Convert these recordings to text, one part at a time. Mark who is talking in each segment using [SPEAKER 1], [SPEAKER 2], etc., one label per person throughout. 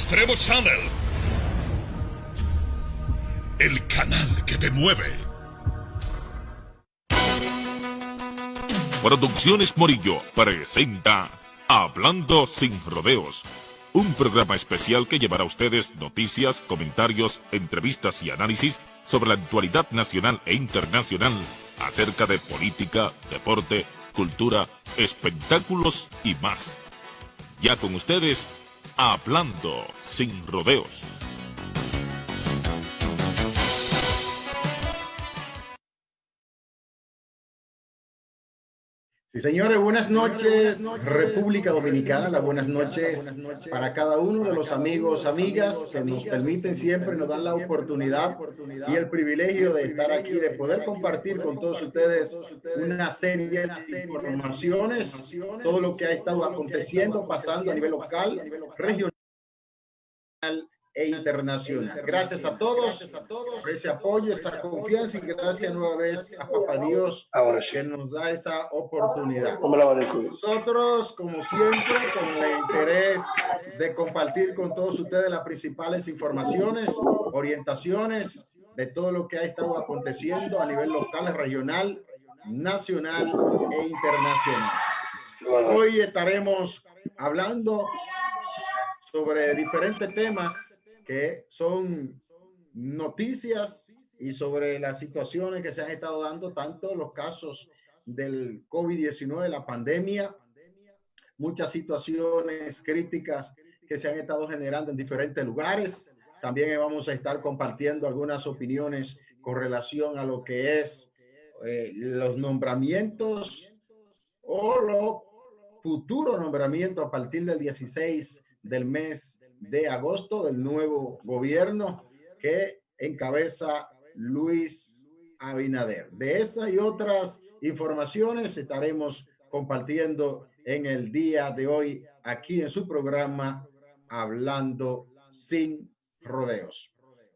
[SPEAKER 1] Extremo Channel. El canal que te mueve. Producciones Morillo presenta Hablando sin Rodeos, un programa especial que llevará a ustedes noticias, comentarios, entrevistas y análisis sobre la actualidad nacional e internacional acerca de política, deporte, cultura, espectáculos y más. Ya con ustedes, Hablando sin Rodeos.
[SPEAKER 2] Sí, señores, buenas noches, República Dominicana. Las buenas noches para cada uno de los amigos, amigas que nos permiten siempre, nos dan la oportunidad y el privilegio de estar aquí, de poder compartir con todos ustedes una serie de informaciones, todo lo que ha estado aconteciendo, pasando a nivel local, regional e internacional. Gracias a todos por ese apoyo, esa confianza, y gracias nueva vez a Papá Dios que nos da esa oportunidad. Nosotros, como siempre, con el interés de compartir con todos ustedes las principales informaciones, orientaciones de todo lo que ha estado aconteciendo a nivel local, regional, nacional e internacional. Hoy estaremos hablando sobre diferentes temas que son noticias y sobre las situaciones que se han estado dando, tanto los casos del COVID-19, la pandemia, muchas situaciones críticas que se han estado generando en diferentes lugares. También vamos a estar compartiendo algunas opiniones con relación a lo que es los nombramientos o los futuros nombramientos a partir del 16 del mes de agosto del nuevo gobierno que encabeza Luis Abinader. De esas y otras informaciones estaremos compartiendo en el día de hoy aquí en su programa Hablando sin Rodeos.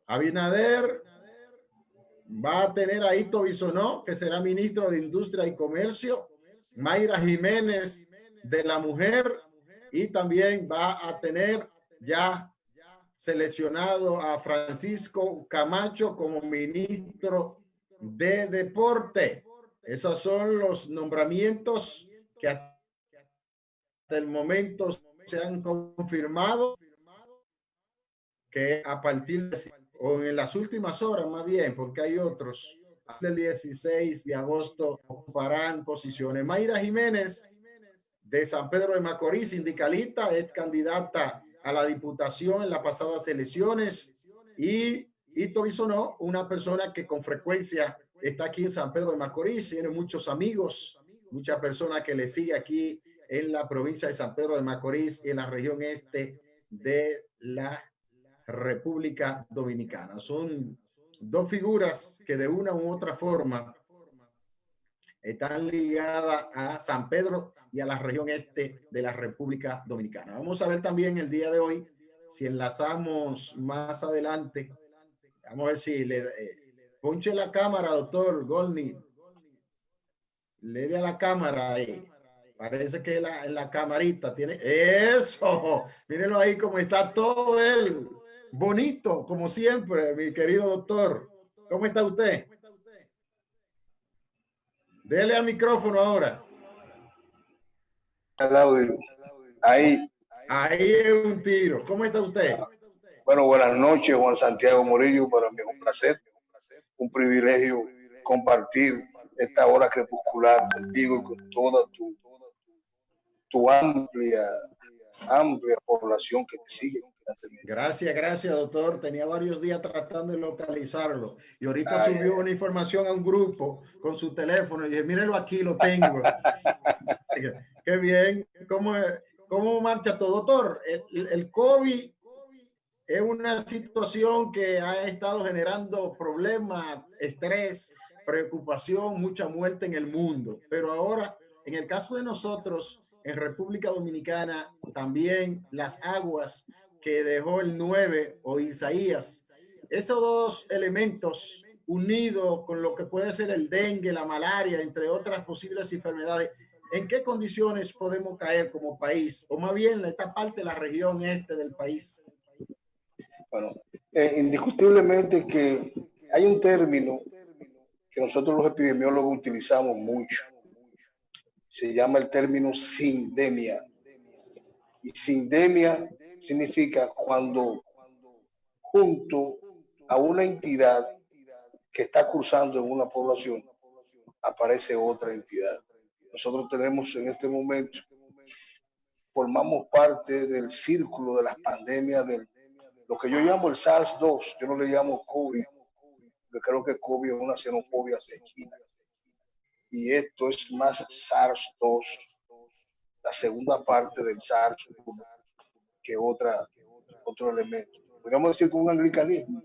[SPEAKER 2] Abinader va a tener a Ito Bisonó, que será ministro de Industria y Comercio, Mayra Jiménez de la Mujer, y también va a tener ya seleccionado a Francisco Camacho como ministro de Deporte. Esos son los nombramientos que hasta el momento se han confirmado, que a partir de, o en las últimas horas más bien, porque hay otros, del 16 de agosto ocuparán posiciones. Mayra Jiménez de San Pedro de Macorís, sindicalista, es candidata a la diputación en las pasadas elecciones, y Ito Bisonó, una persona que con frecuencia está aquí en San Pedro de Macorís, tiene muchos amigos, muchas personas que le sigue aquí en la provincia de San Pedro de Macorís y en la región este de la República Dominicana. Son dos figuras que de una u otra forma están ligadas a San Pedro y a la región este de la República Dominicana. Vamos a ver también el día de hoy si enlazamos más adelante. Vamos a ver si le ponche la cámara, doctor Golni. Le dé a la cámara ahí. Parece que en la camarita tiene eso. Mírenlo ahí como está todo él. Bonito, como siempre, mi querido doctor. ¿Cómo está usted? Dele al micrófono ahora.
[SPEAKER 3] El audio. Ahí.
[SPEAKER 2] Ahí es un tiro. ¿Cómo está usted?
[SPEAKER 3] Bueno, buenas noches, Juan Santiago Morillo. Para mí es un placer, un privilegio compartir esta hora crepuscular contigo y con toda tu amplia población que te sigue.
[SPEAKER 2] Gracias, doctor. Tenía varios días tratando de localizarlo y ahorita subió una información a un grupo con su teléfono y dije, mírenlo aquí, lo tengo. Qué bien. ¿Cómo marcha todo, doctor? El COVID es una situación que ha estado generando problemas, estrés, preocupación, mucha muerte en el mundo. Pero ahora, en el caso de nosotros, en República Dominicana, también las aguas que dejó el 9 o Isaías, esos dos elementos unidos con lo que puede ser el dengue, la malaria, entre otras posibles enfermedades, ¿en qué condiciones podemos caer como país? O más bien, en esta parte de la región este del país.
[SPEAKER 3] Bueno, indiscutiblemente que hay un término que nosotros los epidemiólogos utilizamos mucho. Se llama el término sindemia. Y sindemia significa cuando junto a una entidad que está cursando en una población aparece otra entidad. Nosotros tenemos en este momento, formamos parte del círculo de las pandemias de lo que yo llamo el SARS-2, yo no le llamo COVID, porque creo que COVID es una xenofobia hacia China. Y esto es más SARS-2, la segunda parte del SARS-1, que otro elemento. Podríamos decir con un anglicanismo,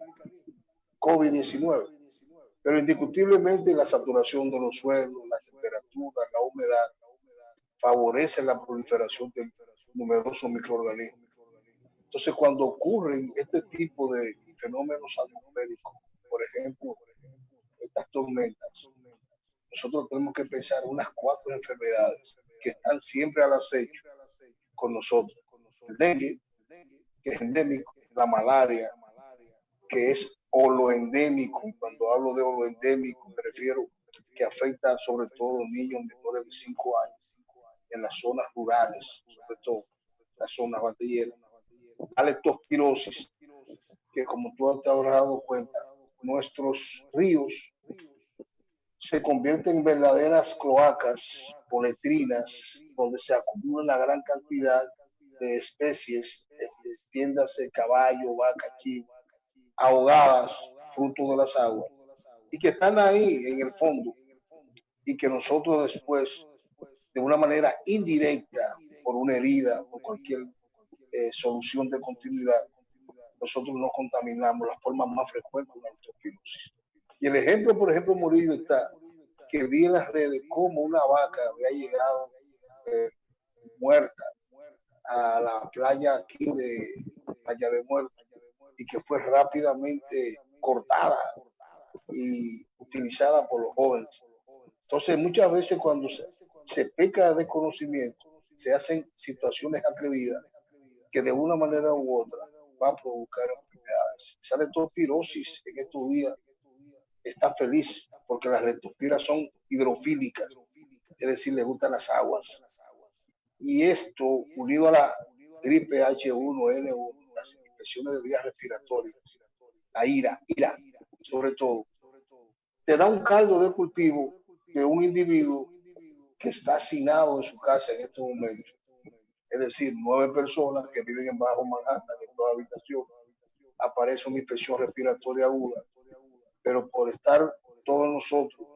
[SPEAKER 3] COVID-19. Pero indiscutiblemente la saturación de los suelos, la temperatura, la humedad, favorecen la proliferación de numerosos microorganismos. Entonces, cuando ocurren este tipo de fenómenos atmosféricos, por ejemplo, estas tormentas, nosotros tenemos que pensar unas 4 enfermedades que están siempre al acecho con nosotros. El dengue, que es endémico, la malaria, que es holoendémico. Cuando hablo de holoendémico, me refiero que afecta sobre todo a niños menores de 5 años en las zonas rurales, sobre todo las zonas bandilleras. La leptospirosis, que como tú te habrás dado cuenta, nuestros ríos se convierten en verdaderas cloacas o letrinas donde se acumula una gran cantidad de especies, entiéndase caballo, vaca, chivo, ahogadas fruto de las aguas y que están ahí en el fondo y que nosotros después de una manera indirecta por una herida o cualquier solución de continuidad nosotros nos contaminamos la forma más frecuente de una leptospirosis. Y el ejemplo, por ejemplo, Murillo, está que vi en las redes cómo una vaca había llegado muerta a la playa aquí de Playa de Muertos y que fue rápidamente cortada y utilizada por los jóvenes. Entonces, muchas veces cuando se peca de conocimiento, se hacen situaciones atrevidas que de una manera u otra va a provocar enfermedades. Esa leptospirosis en estos días está feliz porque las leptospiras son hidrofílicas, es decir, les gustan las aguas. Y esto, unido a la gripe H1N1, las infecciones de vías respiratorias, la ira, sobre todo, te da un caldo de cultivo de un individuo que está hacinado en su casa en estos momentos. Es decir, 9 personas que viven en Bajo Manhattan, en 2 habitaciones, aparece una infección respiratoria aguda, pero por estar todos nosotros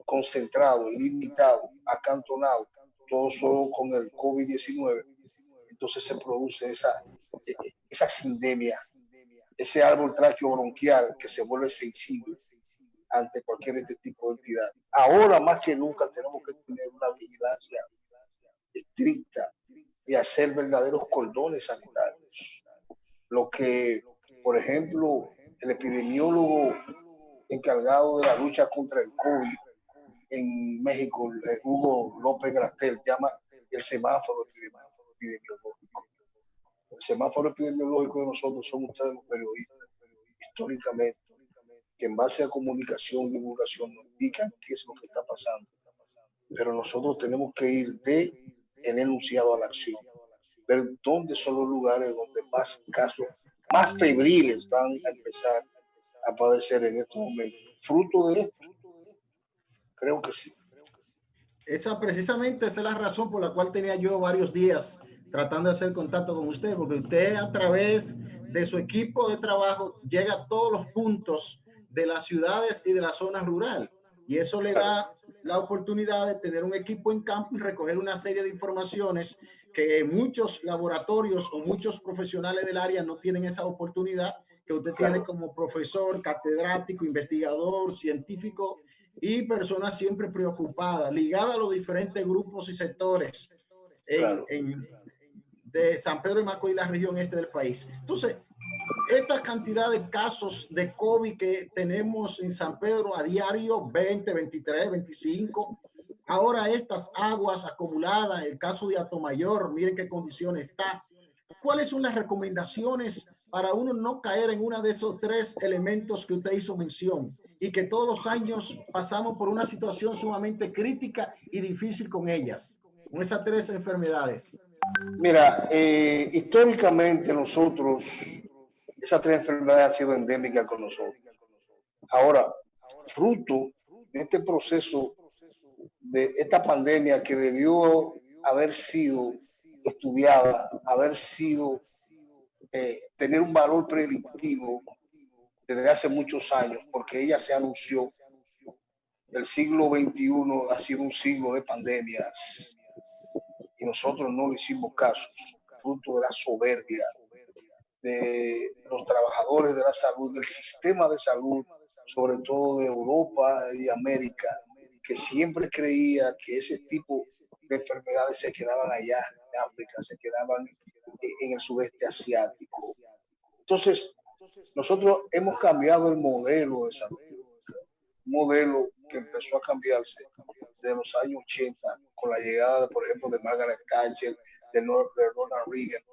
[SPEAKER 3] concentrados, limitados, acantonados, todos solo con el COVID-19, entonces se produce esa sindemia, ese árbol tracheobronquial que se vuelve sensible ante cualquier este tipo de entidad. Ahora más que nunca tenemos que tener una vigilancia estricta y hacer verdaderos cordones sanitarios. Lo que, por ejemplo, el epidemiólogo encargado de la lucha contra el COVID en México, Hugo López Gratel, llama el semáforo epidemiológico. El semáforo epidemiológico de nosotros son ustedes los periodistas, históricamente, que en base a comunicación y divulgación nos indican qué es lo que está pasando. Pero nosotros tenemos que ir de el enunciado a la acción, ver dónde son los lugares donde más casos, más febriles van a empezar a padecer en estos momentos. Fruto de esto, creo que sí.
[SPEAKER 2] Precisamente esa es la razón por la cual tenía yo varios días tratando de hacer contacto con usted, porque usted a través de su equipo de trabajo llega a todos los puntos de las ciudades y de la zona rural, y eso le da la oportunidad de tener un equipo en campo y recoger una serie de informaciones que muchos laboratorios o muchos profesionales del área no tienen esa oportunidad que usted tiene como profesor, catedrático, investigador, científico y personas siempre preocupadas, ligadas a los diferentes grupos y sectores de San Pedro de Macorís, la región este del país. Entonces, esta cantidad de casos de COVID que tenemos en San Pedro a diario, 20, 23, 25, ahora estas aguas acumuladas, el caso de Atomayor, miren qué condición está. ¿Cuáles son las recomendaciones para uno no caer en uno de esos tres elementos que usted hizo mención y que todos los años pasamos por una situación sumamente crítica y difícil con ellas, con esas tres enfermedades?
[SPEAKER 3] Mira, históricamente nosotros, esas tres enfermedades han sido endémicas con nosotros. Ahora, fruto de este proceso, de esta pandemia que debió haber sido estudiada, haber sido, tener un valor predictivo desde hace muchos años, porque ella se anunció. El siglo XXI ha sido un siglo de pandemias y nosotros no le hicimos caso, fruto de la soberbia de los trabajadores de la salud, del sistema de salud, sobre todo de Europa y América, que siempre creía que ese tipo de enfermedades se quedaban allá en África, se quedaban en el sudeste asiático. Entonces, nosotros hemos cambiado el modelo de salud, un modelo que empezó a cambiarse de los años 80 con la llegada, por ejemplo, de Margaret Thatcher, de Ronald Reagan.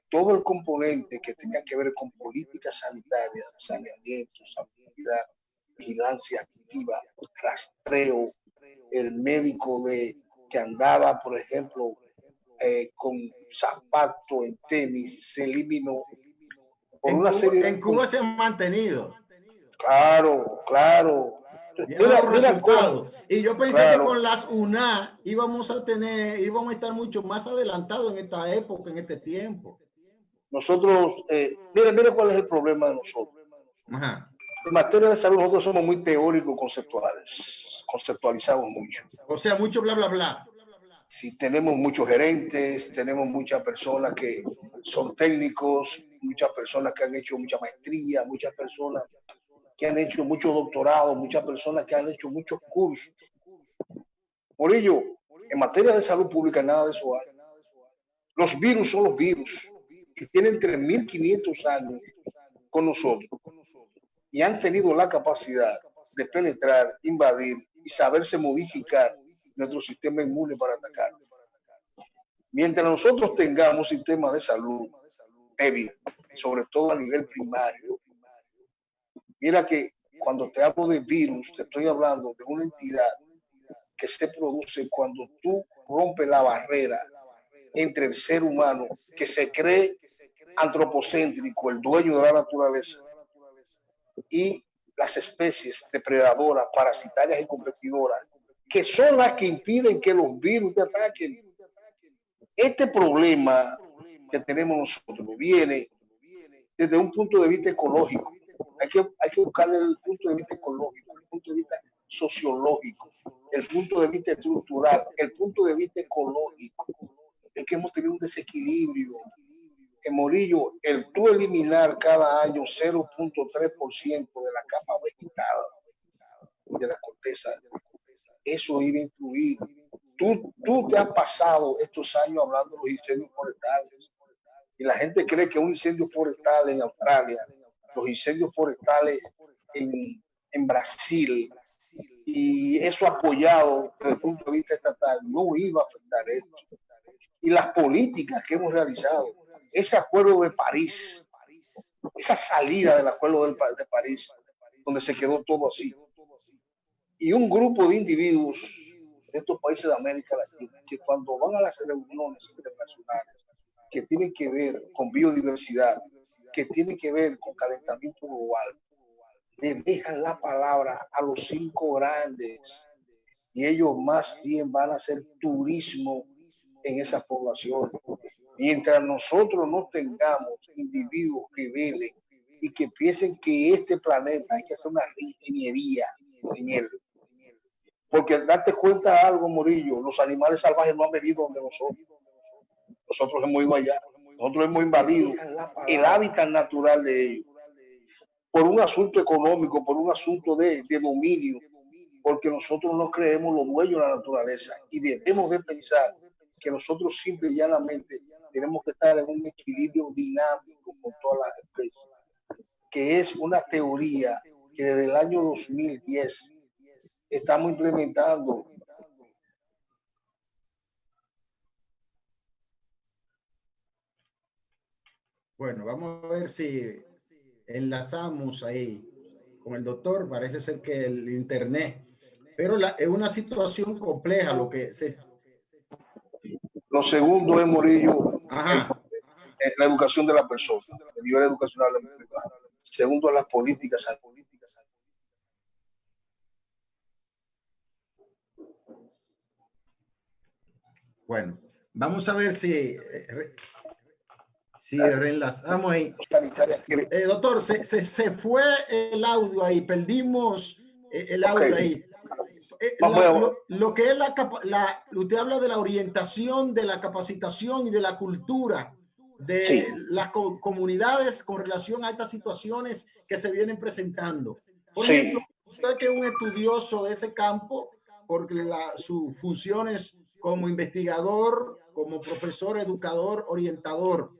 [SPEAKER 3] Todo el componente que tenía que ver con políticas sanitarias, saneamiento, sanidad, vigilancia activa, rastreo, el médico que andaba, por ejemplo, con zapato en tenis, se eliminó por una serie
[SPEAKER 2] en Cuba se han mantenido.
[SPEAKER 3] Claro, claro.
[SPEAKER 2] Y ha dado resultados. Y yo pensé
[SPEAKER 3] claro,
[SPEAKER 2] que con las UNA íbamos a estar mucho más adelantados en esta época, en este tiempo.
[SPEAKER 3] Nosotros, mire cuál es el problema de nosotros.
[SPEAKER 2] Ajá.
[SPEAKER 3] En materia de salud nosotros somos muy teóricos, conceptualizamos mucho.
[SPEAKER 2] O sea, mucho bla, bla, bla.
[SPEAKER 3] Sí, tenemos muchos gerentes, tenemos muchas personas que son técnicos, muchas personas que han hecho mucha maestría, muchas personas que han hecho muchos doctorados, muchas personas que han hecho muchos cursos. Por ello, en materia de salud pública, nada de eso hay. Los virus son los virus, que tienen 3.500 años con nosotros y han tenido la capacidad de penetrar, invadir y saberse modificar nuestro sistema inmune para atacar. Mientras nosotros tengamos sistemas de salud débil, sobre todo a nivel primario, mira que cuando te hablo de virus, te estoy hablando de una entidad que se produce cuando tú rompes la barrera entre el ser humano, que se cree antropocéntrico, el dueño de la naturaleza, y las especies depredadoras, parasitarias y competidoras, que son las que impiden que los virus te ataquen. Este problema que tenemos nosotros viene desde un punto de vista ecológico. Hay que buscarle el punto de vista ecológico, el punto de vista sociológico, el punto de vista estructural, el punto de vista ecológico. Es que hemos tenido un desequilibrio. En Morillo, el tú eliminar cada año 0.3% de la capa vegetal de la corteza, eso iba a influir. Tú te has pasado estos años hablando de los incendios forestales y la gente cree que un incendio forestal en Australia, los incendios forestales en Brasil, y eso apoyado desde el punto de vista estatal, no iba a afectar esto. Y las políticas que hemos realizado, ese acuerdo de París, esa salida del acuerdo de París, donde se quedó todo así, y un grupo de individuos de estos países de América Latina que cuando van a las reuniones internacionales que tienen que ver con biodiversidad, que tienen que ver con calentamiento global, le dejan la palabra a los 5 grandes y ellos más bien van a hacer turismo en esas poblaciones. Mientras nosotros no tengamos individuos que velen y que piensen que este planeta hay que hacer una ingeniería en él. Porque date cuenta algo, Morillo, los animales salvajes no han venido donde nosotros. Nosotros hemos ido allá. Nosotros hemos invadido el hábitat natural de ellos. Por un asunto económico, por un asunto de dominio, porque nosotros no creemos los dueños de la naturaleza y debemos de pensar que nosotros simple y llanamente tenemos que estar en un equilibrio dinámico con todas las especies, que es una teoría que desde el año 2010 estamos implementando.
[SPEAKER 2] Bueno, vamos a ver si enlazamos ahí con el doctor. Parece ser que el internet, pero es una situación compleja lo que se...
[SPEAKER 3] Lo segundo es, Morillo,
[SPEAKER 2] Ajá.
[SPEAKER 3] la educación de la persona, el nivel educacional es muy bajo. Segundo, las políticas.
[SPEAKER 2] Bueno, vamos a ver si reenlazamos ahí. Doctor, se fue el audio ahí, perdimos el audio ahí. Lo que es usted habla de la orientación, de la capacitación y de la cultura de las comunidades con relación a estas situaciones que se vienen presentando. Por ejemplo, usted que es un estudioso de ese campo, porque sus funciones como investigador, como profesor, educador, orientador.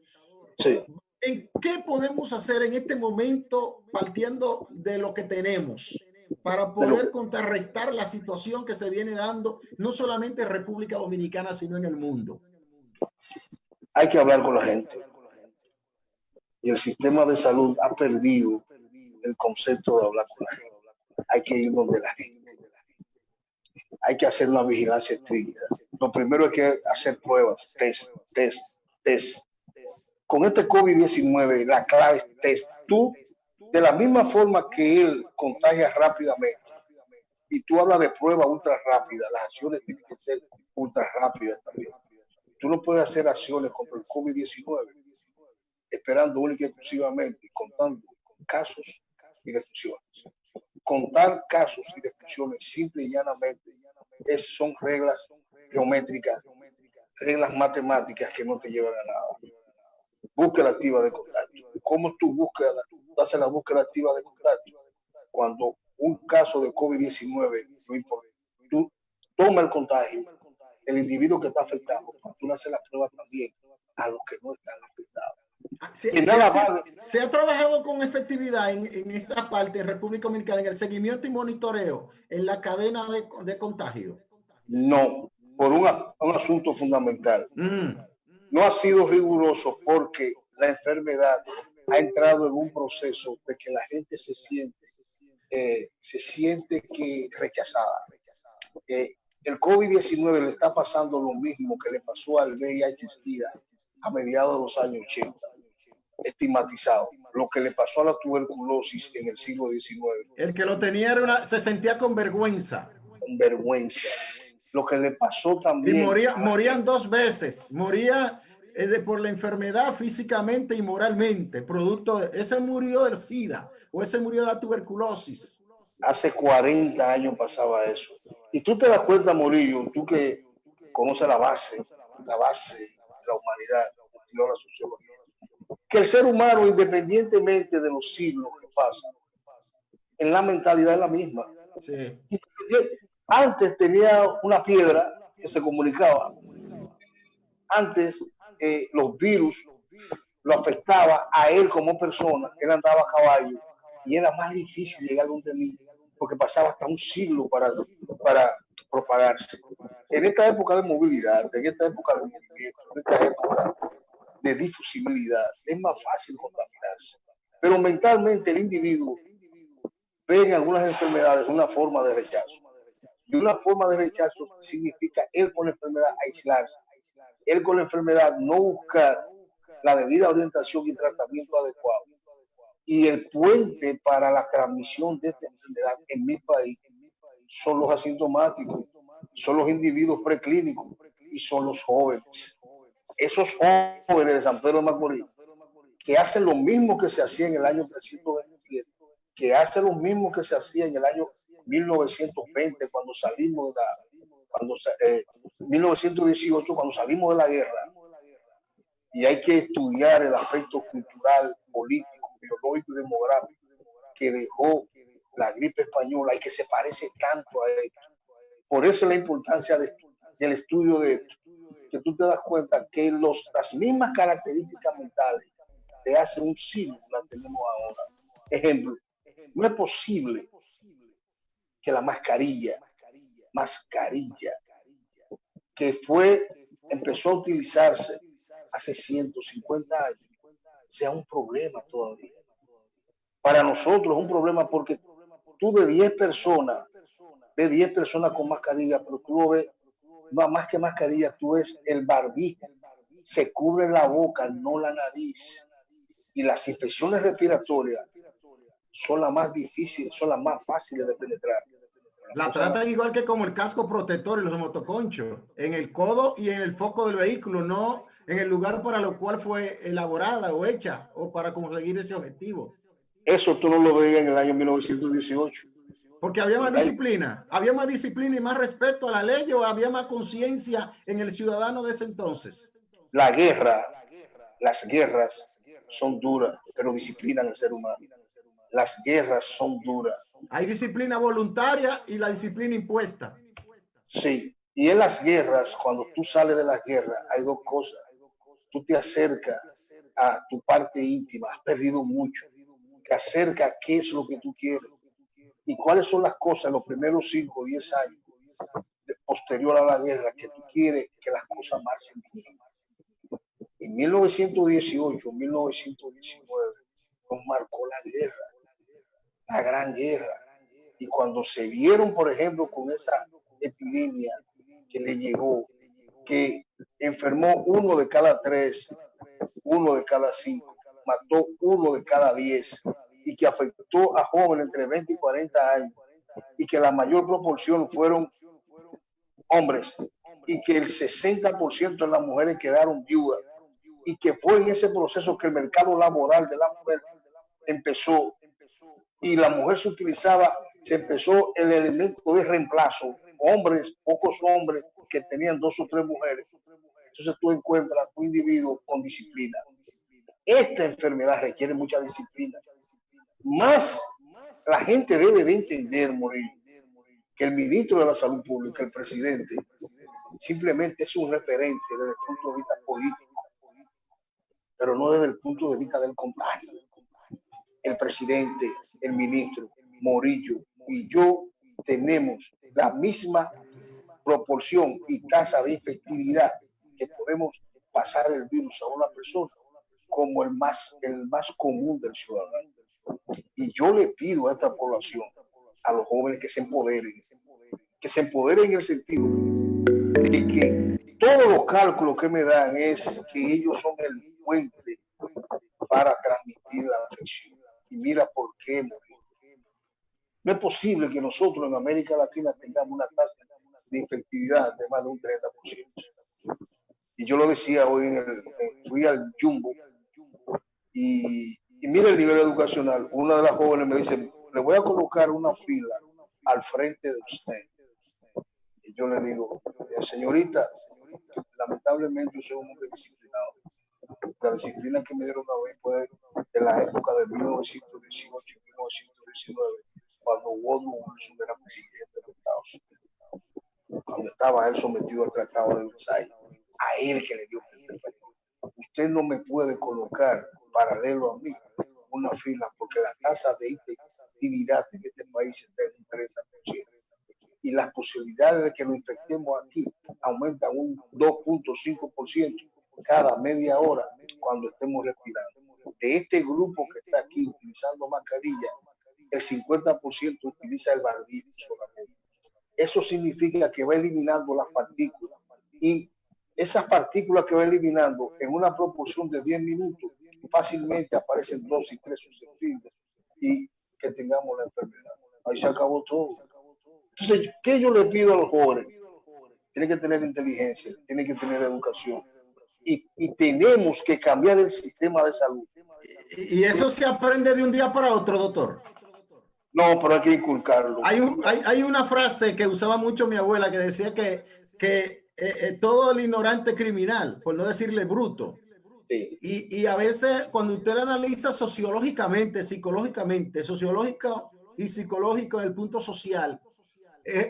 [SPEAKER 3] Sí.
[SPEAKER 2] ¿En qué podemos hacer en este momento partiendo de lo que tenemos para poder contrarrestar la situación que se viene dando no solamente en República Dominicana, sino en el mundo?
[SPEAKER 3] Hay que hablar con la gente. Y el sistema de salud ha perdido el concepto de hablar con la gente. Hay que ir donde la gente. Hay que hacer una vigilancia estricta. Lo primero es que hacer pruebas, test. Con este COVID-19, la clave es test. Tú, de la misma forma que él contagia rápidamente, y tú hablas de prueba ultra rápida, las acciones tienen que ser ultra rápidas también. Tú no puedes hacer acciones contra el COVID-19 esperando única y exclusivamente, contando casos y defunciones. Contar casos y defunciones simple y llanamente son reglas geométricas, reglas matemáticas que no te llevan a nada. Búsqueda activa de contacto. ¿Cómo tú haces la búsqueda activa de contacto? Cuando un caso de COVID-19, no importa, tú toma el contagio, el individuo que está afectado, tú le haces la prueba también a los que no están afectados.
[SPEAKER 2] ¿Se ha trabajado con efectividad en esta parte, en República Dominicana, en el seguimiento y monitoreo en la cadena de contagio?
[SPEAKER 3] No, por un asunto fundamental. No ha sido riguroso porque la enfermedad ha entrado en un proceso de que la gente se siente que rechazada. El COVID-19 le está pasando lo mismo que le pasó al VIH-Sida a mediados de los años 80, estigmatizado. Lo que le pasó a la tuberculosis en el siglo XIX.
[SPEAKER 2] El que lo tenía se sentía con vergüenza.
[SPEAKER 3] Con vergüenza. Lo que le pasó también.
[SPEAKER 2] Y morían 2 veces. Moría por la enfermedad físicamente y moralmente. Ese murió del SIDA o ese murió de la tuberculosis.
[SPEAKER 3] Hace 40 años pasaba eso. Y tú te das cuenta, Morillo, tú que conoces la base de la humanidad, de la sociología, que el ser humano, independientemente de los siglos que pasan, en la mentalidad es la misma.
[SPEAKER 2] Sí.
[SPEAKER 3] Antes tenía una piedra que se comunicaba. Antes los virus lo afectaba a él como persona. Él andaba a caballo y era más difícil llegar donde mí porque pasaba hasta un siglo para propagarse. En esta época de movilidad, en esta época de movimiento, en esta época de difusibilidad, es más fácil contaminarse. Pero mentalmente el individuo ve en algunas enfermedades una forma de rechazo. Y una forma de rechazo significa él con la enfermedad aislarse. Él con la enfermedad no buscar la debida orientación y tratamiento adecuado. Y el puente para la transmisión de esta enfermedad en mi país son los asintomáticos, son los individuos preclínicos y son los jóvenes. Esos jóvenes de San Pedro de Macorís que hacen lo mismo que se hacía en el año 327, que hacen lo mismo que se hacía en el año 1920 cuando salimos de la 1918 cuando salimos de la guerra. Y hay que estudiar el aspecto cultural, político, biológico y demográfico que dejó la gripe española y que se parece tanto a él. Por eso la importancia del estudio de esto, que tú te das cuenta que las mismas características mentales de hace un siglo las tenemos ahora. Ejemplo, no es posible que la mascarilla que empezó a utilizarse hace 150 años, sea un problema todavía. Para nosotros es un problema porque tú de 10 personas, ves 10 personas con mascarilla, pero tú lo ves, no más que mascarilla, tú ves el barbijo, se cubre la boca, no la nariz. Y las infecciones respiratorias son las más difíciles, son las más fáciles de penetrar.
[SPEAKER 2] La tratan igual que como el casco protector y los motoconchos, en el codo y en el foco del vehículo, no en el lugar para lo cual fue elaborada o hecha o para conseguir ese objetivo.
[SPEAKER 3] Eso tú no lo veías en el año 1918.
[SPEAKER 2] Porque había más disciplina y más respeto a la ley, o había más conciencia en el ciudadano de ese entonces.
[SPEAKER 3] La guerra, las guerras son duras, pero disciplinan al ser humano. Las guerras son duras.
[SPEAKER 2] Hay disciplina voluntaria y la disciplina impuesta.
[SPEAKER 3] Sí, y en las guerras, cuando tú sales de la guerra, hay dos cosas. Tú te acercas a tu parte íntima, has perdido mucho. Te acercas a qué es lo que tú quieres y cuáles son las cosas en los primeros 5 o 10 años posterior a la guerra que tú quieres que las cosas marchen bien. En 1918, 1919, nos marcó la guerra, la gran guerra. Y cuando se vieron, por ejemplo, con esa epidemia que le llegó, que enfermó 1 de cada 3, 1 de cada 5, mató 1 de cada 10, y que afectó a jóvenes entre 20 y 40 años, y que la mayor proporción fueron hombres, y que el 60% de las mujeres quedaron viudas, y que fue en ese proceso que el mercado laboral de la mujer empezó, y la mujer se empezó el elemento de reemplazo, hombres, pocos hombres que tenían 2 o 3 mujeres. Entonces tú encuentras un individuo con disciplina. Esta enfermedad requiere mucha disciplina. Más la gente debe de entender, Morillo, que el ministro de la Salud Pública, el presidente, simplemente es un referente desde el punto de vista político, pero no desde el punto de vista del contagio. El presidente, el ministro, Morillo y yo tenemos la misma proporción y tasa de efectividad que podemos pasar el virus a una persona como el más común del ciudadano. Y yo le pido a esta población, a los jóvenes, que se empoderen en el sentido de que todos los cálculos que me dan es que ellos son el puente para transmitir la infección. Y mira por qué. No es posible que nosotros en América Latina tengamos una tasa de efectividad de más de un 30%. Y yo lo decía hoy, fui al Jumbo y mira el nivel educacional. Una de las jóvenes me dice, le voy a colocar una fila al frente de usted. Y yo le digo, señorita, lamentablemente soy un hombre disciplinado. La disciplina que me dieron a mí fue de la época de 1918 y 1919, cuando Woodrow Wilson era presidente de los Estados Unidos, cuando estaba él sometido al Tratado de Versalles. A él que le dio el. Usted no me puede colocar paralelo a mí una fila, porque la tasa de efectividad en este país está en un 30%. Y las posibilidades de que nos infectemos aquí aumentan un 2.5% cada media hora cuando estemos respirando. De este grupo que está aquí utilizando mascarilla, el 50% utiliza el barbijo solamente. Eso significa que va eliminando las partículas, y esas partículas que va eliminando en una proporción de 10 minutos fácilmente aparecen 2 y 3 susceptibles y que tengamos la enfermedad. Ahí se acabó todo. Entonces, ¿qué yo le pido a los jóvenes? Tienen que tener inteligencia, tienen que tener educación, y tenemos que cambiar el sistema de salud.
[SPEAKER 2] ¿Y eso se aprende de un día para otro, doctor?
[SPEAKER 3] No, pero hay que inculcarlo.
[SPEAKER 2] Hay una frase que usaba mucho mi abuela que decía que todo el ignorante criminal, por no decirle bruto. Sí. Y a veces cuando usted lo analiza sociológicamente, psicológicamente, sociológico y psicológico en el punto social,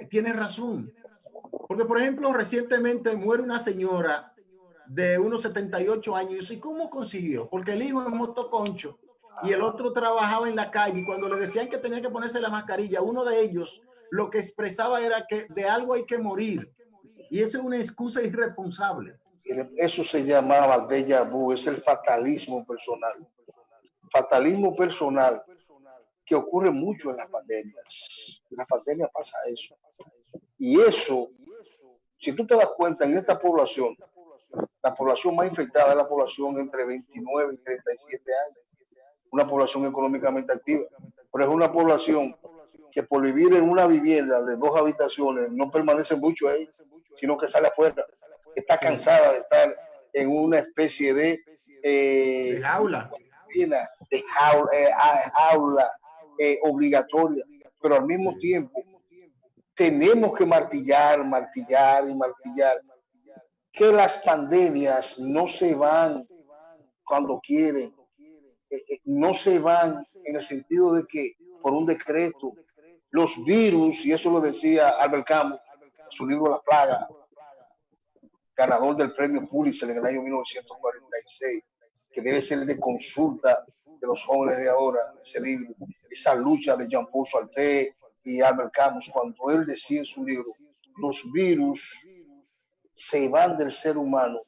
[SPEAKER 2] tiene razón. Porque, por ejemplo, recientemente muere una señora de unos 78 años. ¿Y cómo consiguió? Porque el hijo es motoconcho y el otro trabajaba en la calle, y cuando le decían que tenía que ponerse la mascarilla, uno de ellos lo que expresaba era que de algo hay que morir, y eso es una excusa irresponsable.
[SPEAKER 3] Eso se llamaba déjà vu, es el fatalismo personal. Fatalismo personal que ocurre mucho en las pandemias. En las pandemias pasa eso. Y eso, si tú te das cuenta, en esta población, la población más infectada es la población entre 29 y 37 años, una población económicamente activa, pero es una población que por vivir en una vivienda de 2 habitaciones no permanece mucho ahí, sino que sale afuera. Está cansada de estar en una especie de
[SPEAKER 2] jaula.
[SPEAKER 3] Aula obligatoria, pero al mismo tiempo tenemos que martillar que las pandemias no se van cuando quieren, no se van en el sentido de que por un decreto los virus, y eso lo decía Albert Camus en su libro La Plaga, ganador del premio Pulitzer en el año 1946, que debe ser de consulta de los jóvenes de ahora, ese libro, esa lucha de Jean-Paul Sartre y Albert Camus, cuando él decía en su libro, los virus se van del ser humano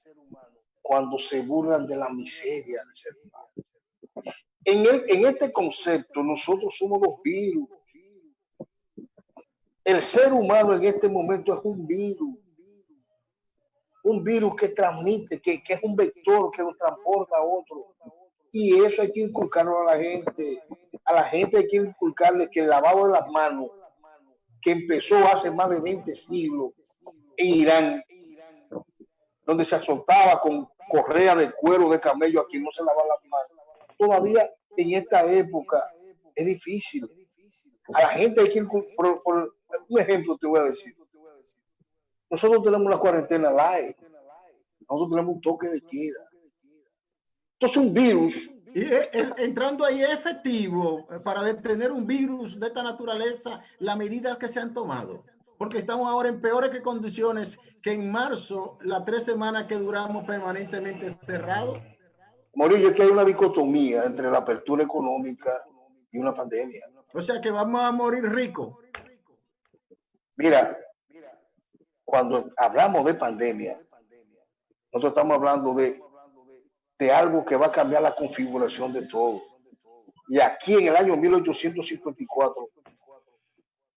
[SPEAKER 3] cuando se burlan de la miseria del ser humano. En este concepto, nosotros somos los virus. El ser humano en este momento es un virus que transmite, que es un vector que lo transporta a otro. Y eso hay que inculcarlo a la gente. A la gente hay que inculcarle que el lavado de las manos, que empezó hace más de 20 siglos en Irán, donde se azotaba con correa de cuero de camello a quien no se lavaba las manos, todavía en esta época es difícil. A la gente hay que inculcar, por un ejemplo te voy a decir. Nosotros tenemos una cuarentena light. Nosotros tenemos un toque de queda. Entonces un virus.
[SPEAKER 2] Y entrando ahí, es efectivo para detener un virus de esta naturaleza las medidas que se han tomado. Porque estamos ahora en peores condiciones que en marzo, las 3 semanas que duramos permanentemente cerrados.
[SPEAKER 3] Morillo, es que hay una dicotomía entre la apertura económica y una pandemia.
[SPEAKER 2] O sea que vamos a morir ricos.
[SPEAKER 3] Mira, cuando hablamos de pandemia, nosotros estamos hablando de algo que va a cambiar la configuración de todo. Y aquí en el año 1854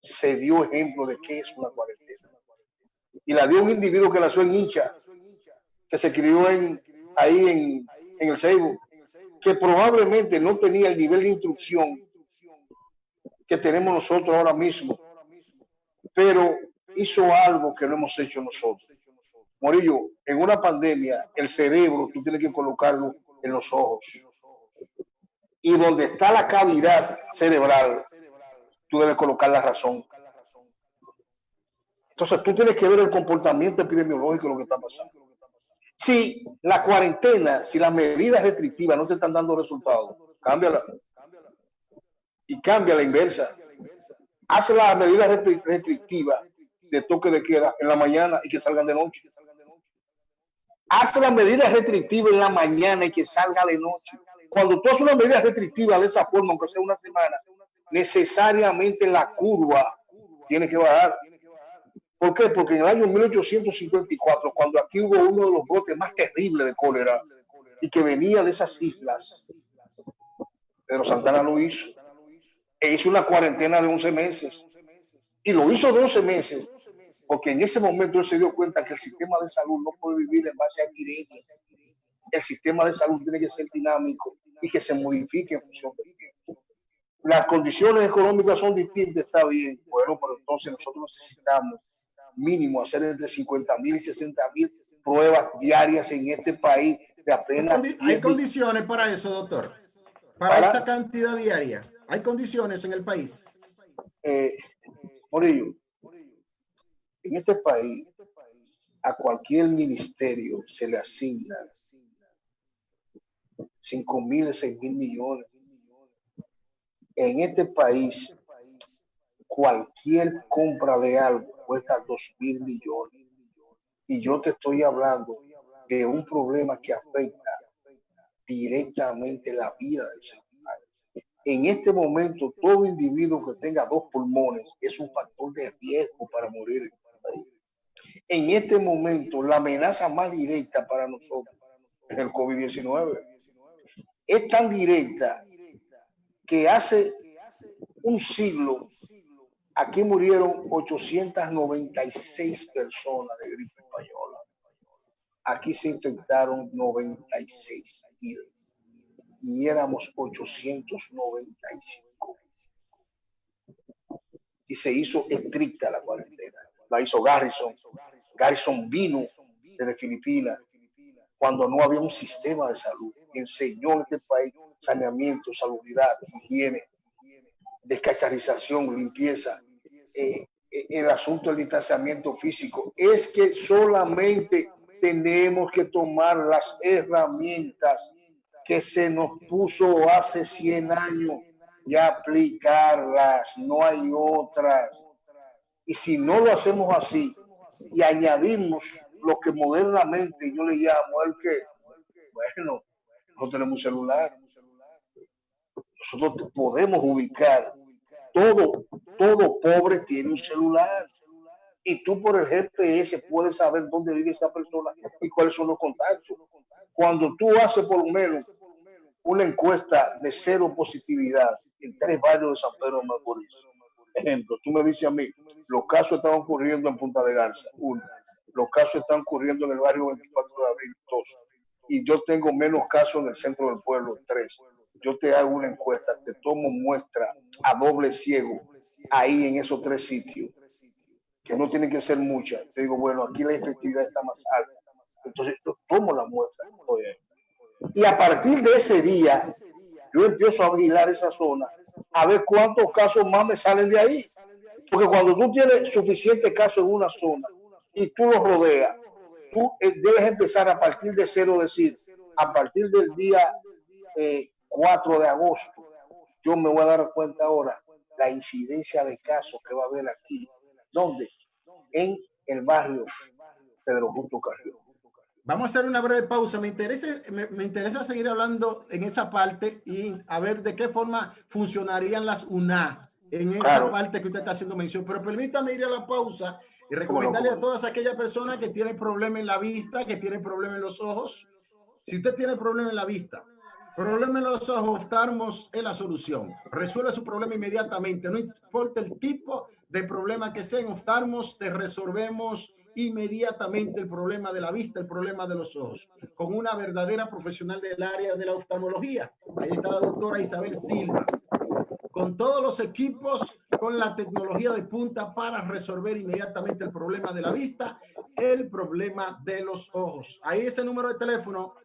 [SPEAKER 3] se dio ejemplo de qué es una cuarentena. Y la dio un individuo que nació en Hincha, que se crió ahí en el Seibo, que probablemente no tenía el nivel de instrucción que tenemos nosotros ahora mismo, pero hizo algo que no hemos hecho nosotros. Morillo, en una pandemia, el cerebro tú tienes que colocarlo en los ojos. Y donde está la cavidad cerebral, tú debes colocar la razón. Entonces tú tienes que ver el comportamiento epidemiológico de lo que está pasando. Si la cuarentena, si las medidas restrictivas no te están dando resultados, cámbiala. Y cambia la inversa. Haz las medidas restrictivas de toque de queda en la mañana y que salgan de noche. Haz las medidas restrictivas en la mañana y que salga de noche. Cuando tú haces una medida restrictiva de esa forma, aunque sea una semana, necesariamente la curva tiene que bajar. ¿Por qué? Porque en el año 1854, cuando aquí hubo uno de los brotes más terribles de cólera y que venía de esas islas, Pedro Santana lo hizo. E hizo una cuarentena de 11 meses. Y lo hizo de 11 meses porque en ese momento él se dio cuenta que el sistema de salud no puede vivir en base a epidemias. El sistema de salud tiene que ser dinámico y que se modifique en función del tiempo. Las condiciones económicas son distintas, está bien. Bueno, pero entonces nosotros necesitamos mínimo hacer entre 50,000 y 60,000 pruebas diarias en este país de apenas.
[SPEAKER 2] ¿Hay condiciones para eso, doctor? Para esta cantidad diaria. ¿Hay condiciones en el país?
[SPEAKER 3] Morillo, en este país a cualquier ministerio se le asigna 5,000, 6,000 millones. En este país, cualquier compra de algo cuesta 2,000 millones. Y yo te estoy hablando de un problema que afecta directamente la vida del ser humano. En este momento, todo individuo que tenga 2 pulmones es un factor de riesgo para morir en este país. en este momento la amenaza más directa para nosotros es el COVID-19. Es tan directa que hace un siglo aquí murieron 896 personas de gripe española. Aquí se infectaron 96,000 y éramos 895. Y se hizo estricta la cuarentena. La hizo Garrison. Garrison vino desde Filipinas cuando no había un sistema de salud. Enseñó en este país saneamiento, salubridad, higiene, descacharización, limpieza, el asunto del distanciamiento físico. Es que solamente tenemos que tomar las herramientas que se nos puso hace 100 años y aplicarlas, no hay otras. Y si no lo hacemos así y añadimos lo que modernamente yo le llamo el que, bueno, nosotros tenemos un celular, nosotros podemos ubicar, todo pobre tiene un celular y tú por el GPS puedes saber dónde vive esa persona y cuáles son los contactos. Cuando tú haces por lo menos una encuesta de 0 positividad en 3 barrios de San Pedro de Macorís, ejemplo, tú me dices a mí, los casos están ocurriendo en Punta de Garza, 1, los casos están ocurriendo en el barrio 24 de abril, 2, y yo tengo menos casos en el centro del pueblo, 3. Yo te hago una encuesta, te tomo muestra a doble ciego ahí en esos 3 sitios, que no tienen que ser muchas. Te digo, bueno, aquí la efectividad está más alta. Entonces yo tomo la muestra. Y a partir de ese día, yo empiezo a vigilar esa zona, a ver cuántos casos más me salen de ahí. Porque cuando tú tienes suficientes casos en una zona y tú los rodeas, tú debes empezar a partir de 0, decir, a partir del día 4 de agosto, yo me voy a dar cuenta ahora la incidencia de casos que va a haber aquí. ¿Dónde? En el barrio Pedro Justo Carrión.
[SPEAKER 2] Vamos a hacer una breve pausa. Me interesa seguir hablando en esa parte y a ver de qué forma funcionarían las UNA en esa parte que usted está haciendo mención. Pero permítame ir a la pausa y recomendarle a todas aquellas personas que tienen problema en la vista, que tienen problema en los ojos. Si usted tiene problema en la vista, problema en los ojos, Oftalmos es la solución. Resuelve su problema inmediatamente. No importa el tipo de problema que sea, en Oftalmos te resolvemos inmediatamente el problema de la vista, el problema de los ojos, con una verdadera profesional del área de la oftalmología. Ahí está la doctora Isabel Silva, con todos los equipos, con la tecnología de punta para resolver inmediatamente el problema de la vista, el problema de los ojos. Ahí ese número de teléfono,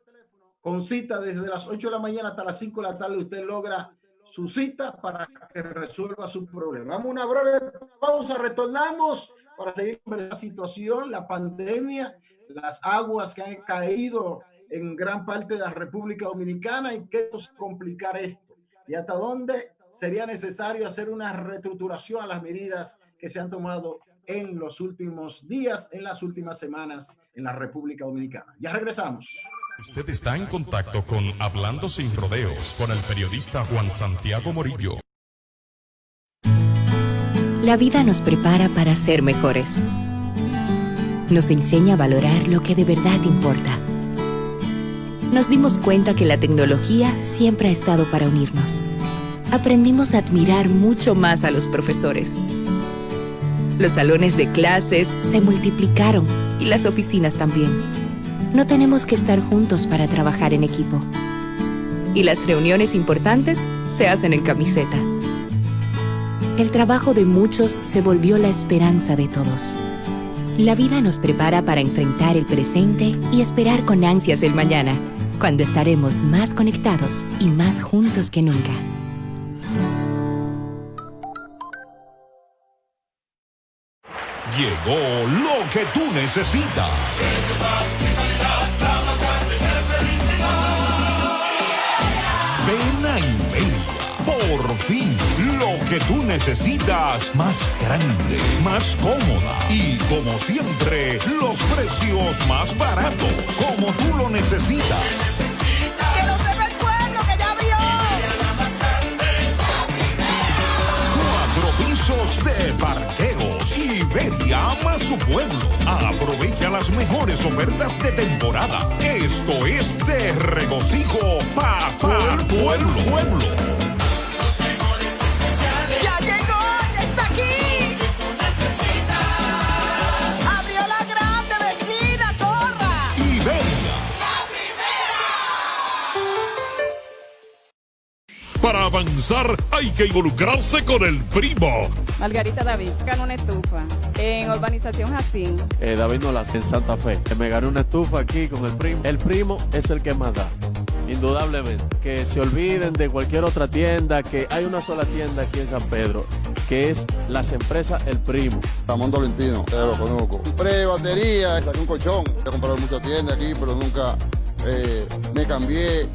[SPEAKER 2] con cita desde las 8 de la mañana hasta las 5 de la tarde, usted logra su cita para que resuelva su problema. Vamos a una breve pausa, retornamos para seguir con la situación, la pandemia, las aguas que han caído en gran parte de la República Dominicana y qué es complicar esto y hasta dónde sería necesario hacer una reestructuración a las medidas que se han tomado en los últimos días, en las últimas semanas en la República Dominicana. Ya regresamos.
[SPEAKER 1] Usted está en contacto con Hablando Sin Rodeos con el periodista Juan Santiago Morillo.
[SPEAKER 4] La vida nos prepara para ser mejores. Nos enseña a valorar lo que de verdad importa. Nos dimos cuenta que la tecnología siempre ha estado para unirnos. Aprendimos a admirar mucho más a los profesores. Los salones de clases se multiplicaron y las oficinas también. No tenemos que estar juntos para trabajar en equipo. Y las reuniones importantes se hacen en camiseta. El trabajo de muchos se volvió la esperanza de todos. La vida nos prepara para enfrentar el presente y esperar con ansias el mañana, cuando estaremos más conectados y más juntos que nunca.
[SPEAKER 1] Llegó lo que tú necesitas. Ven a Iberia. Por fin, lo que tú necesitas, más grande, más cómoda y, como siempre, los precios más baratos, como tú lo necesitas.
[SPEAKER 5] ¡Que lo sepa el pueblo, que ya abrió!
[SPEAKER 1] 4 pisos de parqueos.
[SPEAKER 6] Iberia ama su pueblo. Aprovecha las mejores ofertas de temporada. Esto es de regocijo para el pueblo.
[SPEAKER 5] ¡Ya llegó! ¡Ya está aquí! ¡Abrió la grande, vecina! ¡Corra!
[SPEAKER 6] Iberia. Para avanzar hay que involucrarse con el primo.
[SPEAKER 7] Margarita David, ganó una estufa en Urbanización Jacín.
[SPEAKER 8] David Nolas en Santa Fe. Me gané una estufa aquí con el primo. El primo es el que más da, indudablemente. Que se olviden de cualquier otra tienda, que hay una sola tienda aquí en San Pedro, que es las empresas El Primo.
[SPEAKER 9] Ramón Tolentino, lo conozco. Compré batería, saqué un colchón. He comprado muchas tiendas aquí, pero nunca me cambié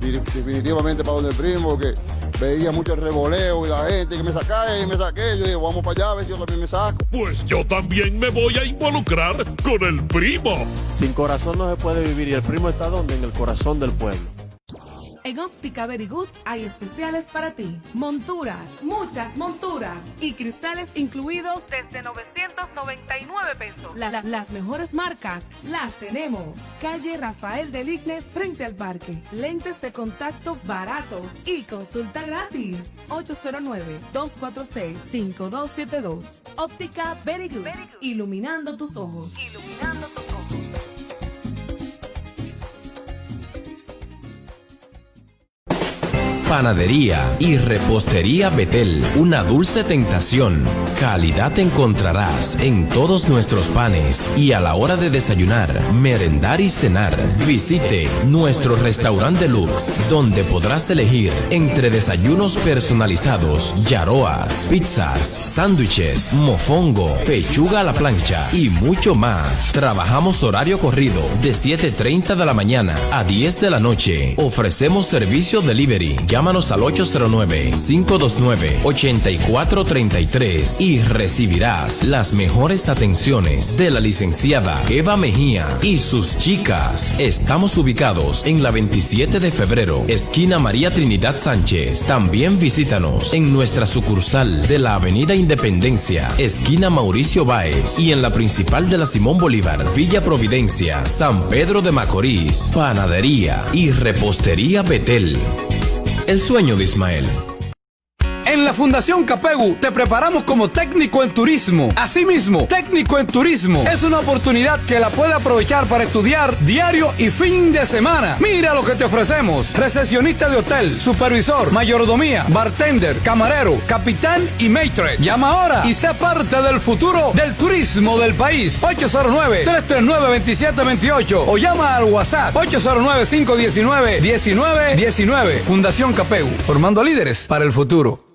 [SPEAKER 9] definitivamente para donde El Primo, que veía mucho revoleo y la gente que me saca y me saqué. Yo digo, vamos para allá, a ver si yo también me saco.
[SPEAKER 6] Pues yo también me voy a involucrar con el primo.
[SPEAKER 8] Sin corazón no se puede vivir, y El Primo está donde, en el corazón del pueblo.
[SPEAKER 10] En Óptica Very Good hay especiales para ti. Monturas, muchas monturas y cristales incluidos desde 999 pesos. Las mejores marcas las tenemos. Calle Rafael del Igne frente al parque. Lentes de contacto baratos y consulta gratis. 809-246-5272. Óptica Very Good. Iluminando tus ojos. Iluminando tus ojos.
[SPEAKER 11] Panadería y repostería Betel, una dulce tentación. Calidad encontrarás en todos nuestros panes y a la hora de desayunar, merendar y cenar. Visite nuestro restaurante deluxe, donde podrás elegir entre desayunos personalizados, yaroas, pizzas, sándwiches, mofongo, pechuga a la plancha y mucho más. Trabajamos horario corrido de 7:30 de la mañana a 10 de la noche. Ofrecemos servicio delivery. Llámanos al 809-529-8433 y recibirás las mejores atenciones de la licenciada Eva Mejía y sus chicas. Estamos ubicados en la 27 de febrero, esquina María Trinidad Sánchez. También visítanos en nuestra sucursal de la Avenida Independencia, esquina Mauricio Báez, y en la principal de la Simón Bolívar, Villa Providencia, San Pedro de Macorís. Panadería y repostería Betel. El sueño de Ismael.
[SPEAKER 12] En la Fundación Capegu te preparamos como técnico en turismo. Asimismo, técnico en turismo es una oportunidad que la puede aprovechar para estudiar diario y fin de semana. Mira lo que te ofrecemos: recepcionista de hotel, supervisor, mayordomía, bartender, camarero, capitán y maitre. Llama ahora y sé parte del futuro del turismo del país. 809-339-2728 o llama al WhatsApp 809-519-1919. Fundación Capegu, formando líderes para el futuro.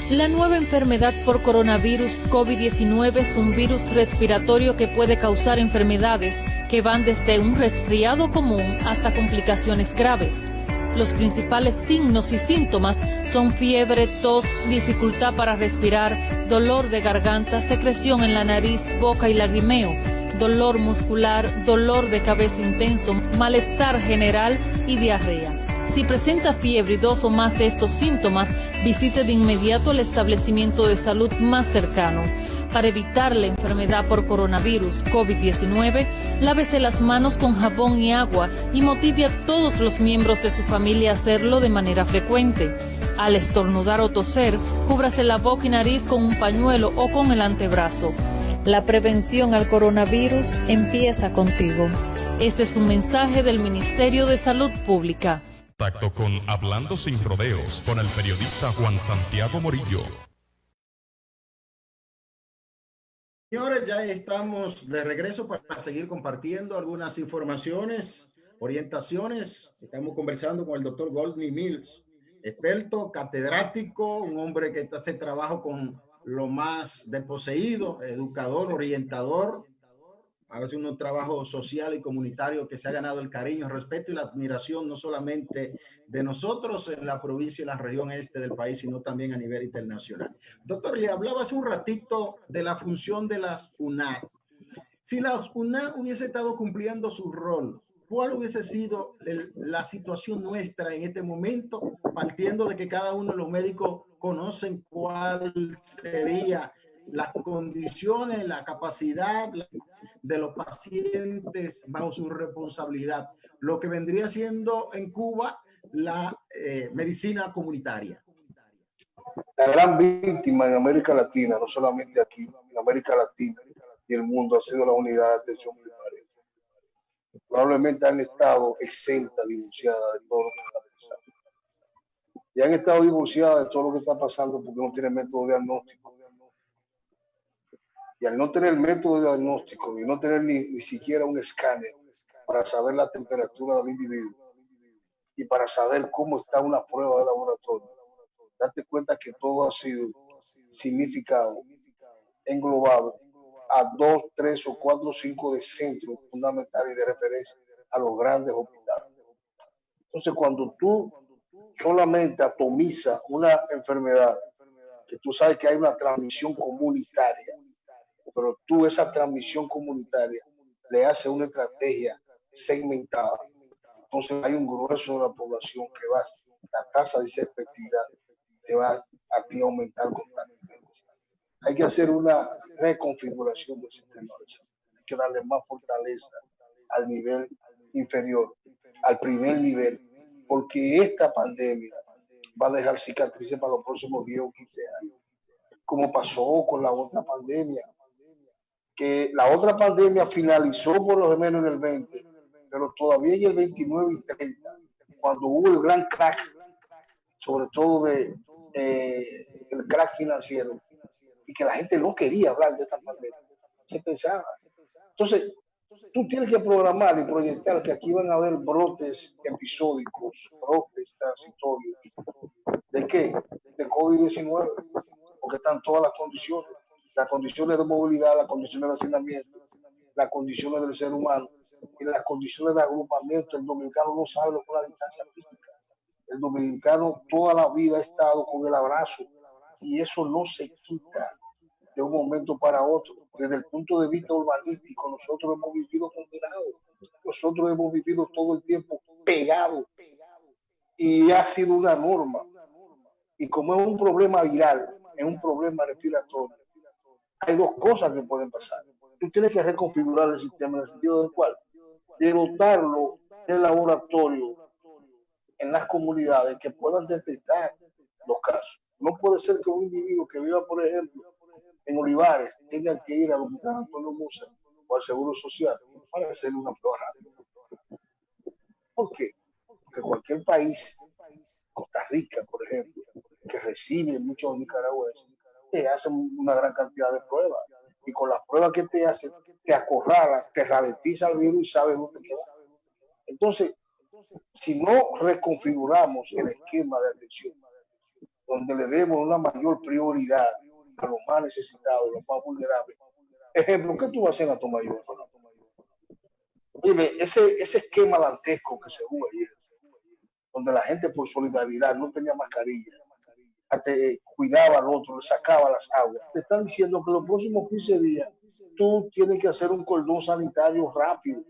[SPEAKER 13] La nueva enfermedad por coronavirus COVID-19 es un virus respiratorio que puede causar enfermedades que van desde un resfriado común hasta complicaciones graves. Los principales signos y síntomas son fiebre, tos, dificultad para respirar, dolor de garganta, secreción en la nariz, boca y lagrimeo, dolor muscular, dolor de cabeza intenso, malestar general y diarrea. Si presenta fiebre y 2 o más de estos síntomas, visite de inmediato el establecimiento de salud más cercano. Para evitar la enfermedad por coronavirus COVID-19, lávese las manos con jabón y agua y motive a todos los miembros de su familia a hacerlo de manera frecuente. Al estornudar o toser, cúbrase la boca y nariz con un pañuelo o con el antebrazo. La prevención al coronavirus empieza contigo. Este es un mensaje del Ministerio de Salud Pública.
[SPEAKER 6] Contacto con Hablando Sin Rodeos con el periodista Juan Santiago Morillo.
[SPEAKER 2] Señores, ya estamos de regreso para seguir compartiendo algunas informaciones, orientaciones. Estamos conversando con el doctor Goldney Mills, experto, catedrático, un hombre que hace trabajo con lo más desposeído, educador, orientador. A veces un trabajo social y comunitario que se ha ganado el cariño, el respeto y la admiración no solamente de nosotros en la provincia y la región este del país, sino también a nivel internacional. Doctor, le hablaba hace un ratito de la función de las UNAD. Si la UNAD hubiese estado cumpliendo su rol, ¿cuál hubiese sido la situación nuestra en este momento, partiendo de que cada uno de los médicos conocen cuál sería las condiciones, la capacidad de los pacientes bajo su responsabilidad, lo que vendría siendo en Cuba la medicina comunitaria.
[SPEAKER 3] La gran víctima en América Latina, no solamente aquí, en América Latina y el mundo, ha sido la unidad de atención primaria. Probablemente han estado exentas, divorciadas de todo lo que está pasando. Y han estado divorciadas de todo lo que está pasando porque no tienen método de diagnóstico. Y al no tener método de diagnóstico y no tener ni siquiera un escáner para saber la temperatura del individuo y para saber cómo está una prueba de laboratorio, date cuenta que todo ha sido significado, englobado a 2, 3 o 4 o 5 de centros fundamentales de referencia a los grandes hospitales. Entonces, cuando tú solamente atomizas una enfermedad, que tú sabes que hay una transmisión comunitaria, pero tú esa transmisión comunitaria le haces una estrategia segmentada, entonces hay un grueso de la población que va, la tasa de efectividad te va a ti aumentar constantemente. Hay que hacer una reconfiguración del sistema de salud. Hay que darle más fortaleza al nivel inferior, al primer nivel, porque esta pandemia va a dejar cicatrices para los próximos 10 o 15 años, como pasó con la otra pandemia, que la otra pandemia finalizó por lo menos en el 20, pero todavía en el 29 y 30, cuando hubo el gran crack, sobre todo el crack financiero, y que la gente no quería hablar de esta pandemia, se pensaba. Entonces, tú tienes que programar y proyectar que aquí van a haber brotes episódicos, brotes transitorios. ¿De qué? De COVID-19, porque están todas las condiciones de movilidad, las condiciones de hacinamiento, las condiciones del ser humano y las condiciones de agrupamiento. El dominicano no sabe lo que es la distancia física. El dominicano toda la vida ha estado con el abrazo y eso no se quita de un momento para otro. Desde el punto de vista urbanístico, nosotros hemos vivido combinados, nosotros hemos vivido todo el tiempo pegados y ha sido una norma. Y como es un problema viral, es un problema respiratorio, hay dos cosas que pueden pasar. Tú tienes que reconfigurar el sistema en el sentido de cuál, de dotarlo de laboratorio en las comunidades que puedan detectar los casos. No puede ser que un individuo que viva, por ejemplo, en Olivares tenga que ir al hospital Antonio Musa o al Seguro Social para hacer una prueba rápida. ¿Por qué? Porque cualquier país, Costa Rica, por ejemplo, que recibe muchos nicaragüenses, te hacen una gran cantidad de pruebas. Y con las pruebas que te hacen, te acorrala, te ralentiza el virus y sabes dónde queda. Entonces, si no reconfiguramos el esquema de atención, donde le demos una mayor prioridad a los más necesitados, los más vulnerables. Ejemplo, ¿qué tú vas a hacer en Atomayor? Dime, ese esquema dantesco que se hubo ayer, donde la gente por solidaridad no tenía mascarilla, te cuidaba al otro, le sacaba las aguas, te está diciendo que los próximos 15 días tú tienes que hacer un cordón sanitario rápido,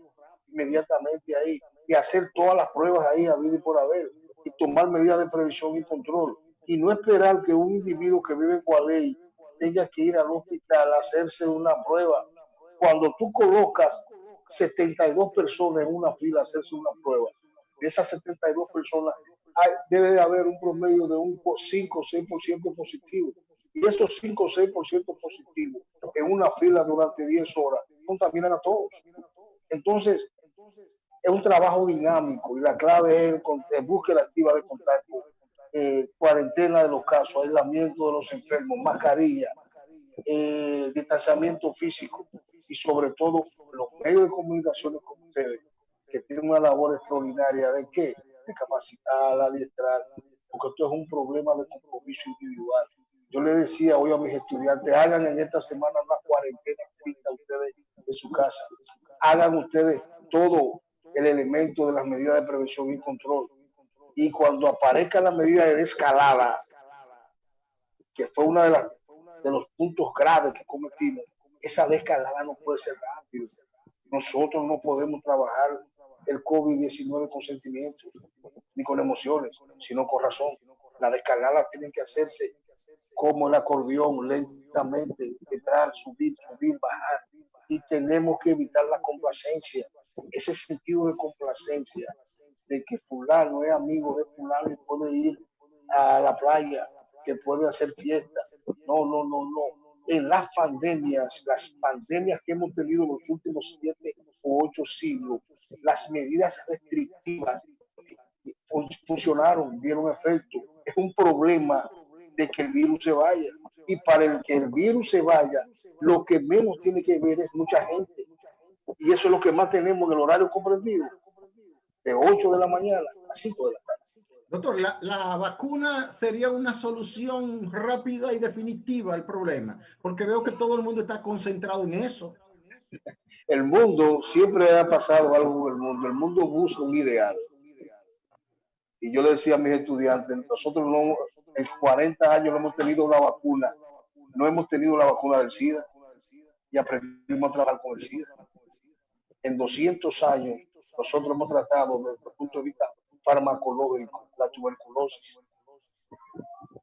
[SPEAKER 3] inmediatamente ahí, y hacer todas las pruebas ahí, habido y por haber, y tomar medidas de previsión y control, y no esperar que un individuo que vive en Gualey tenga que ir al hospital a hacerse una prueba. Cuando tú colocas 72 personas en una fila a hacerse una prueba, de esas 72 personas debe de haber un promedio de un 5 o 6% positivo. Y esos 5 o 6% positivos en una fila durante 10 horas contaminan a todos. Entonces, es un trabajo dinámico y la clave es búsqueda activa de contacto, cuarentena de los casos, aislamiento de los enfermos, mascarilla, distanciamiento físico y sobre todo los medios de comunicaciones como ustedes, que tienen una labor extraordinaria de ¿qué? De capacitar, adiestrar, porque esto es un problema de compromiso individual. Yo le decía hoy a mis estudiantes, hagan en esta semana una cuarentena estricta ustedes en su casa, hagan ustedes todo el elemento de las medidas de prevención y control. Y cuando aparezca la medida de escalada, que fue uno de los puntos graves que cometimos, esa desescalada no puede ser rápido. Nosotros no podemos trabajar el COVID-19 con sentimientos ni con emociones, sino con razón. La desescalada tiene que hacerse como el acordeón, lentamente, entrar, subir, bajar. Y tenemos que evitar la complacencia, ese sentido de complacencia, de que fulano es amigo de fulano y puede ir a la playa, que puede hacer fiesta. No. En las pandemias que hemos tenido en los últimos 7 o 8 siglos, las medidas restrictivas funcionaron, dieron efecto. Es un problema de que el virus se vaya. Y para el que el virus se vaya, lo que menos tiene que ver es mucha gente. Y eso es lo que más tenemos en el horario comprendido, de 8 de la mañana a 5 de la tarde.
[SPEAKER 2] Doctor, la vacuna sería una solución rápida y definitiva al problema, porque veo que todo el mundo está concentrado en eso.
[SPEAKER 3] El mundo, siempre ha pasado algo en el mundo. El mundo busca un ideal. Y yo le decía a mis estudiantes, nosotros no, en 40 años no hemos tenido una vacuna, no hemos tenido la vacuna del SIDA y aprendimos a trabajar con el SIDA. En 200 años nosotros hemos tratado desde el punto de vista farmacológico la tuberculosis.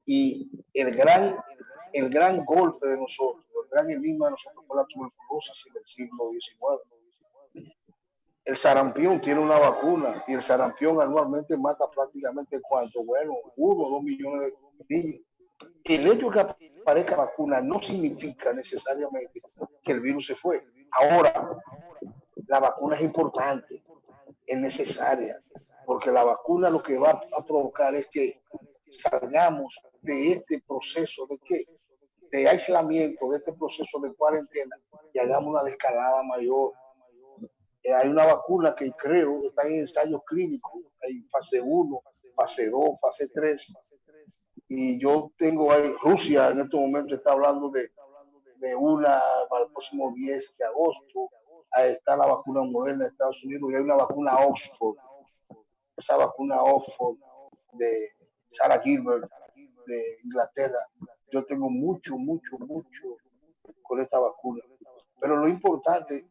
[SPEAKER 3] Y el gran golpe de nosotros, el gran enigma de nosotros fue la tuberculosis en el siglo XIX. El sarampión tiene una vacuna y el sarampión anualmente mata prácticamente ¿cuánto? Bueno, 1 o 2 millones de niños. El hecho de que aparezca vacuna no significa necesariamente que el virus se fue. Ahora, la vacuna es importante, es necesaria, porque la vacuna lo que va a provocar es que salgamos de este proceso de aislamiento, de este proceso de cuarentena y hagamos una descalada mayor. Hay una vacuna que creo que está en ensayos clínicos, en fase 1, fase 2, fase 3. Y yo tengo ahí, Rusia en este momento está hablando de una para el próximo 10 de agosto. Ahí está la vacuna Moderna de Estados Unidos y hay una vacuna Oxford. Esa vacuna Oxford de Sarah Gilbert de Inglaterra. Yo tengo mucho con esta vacuna. Pero lo importante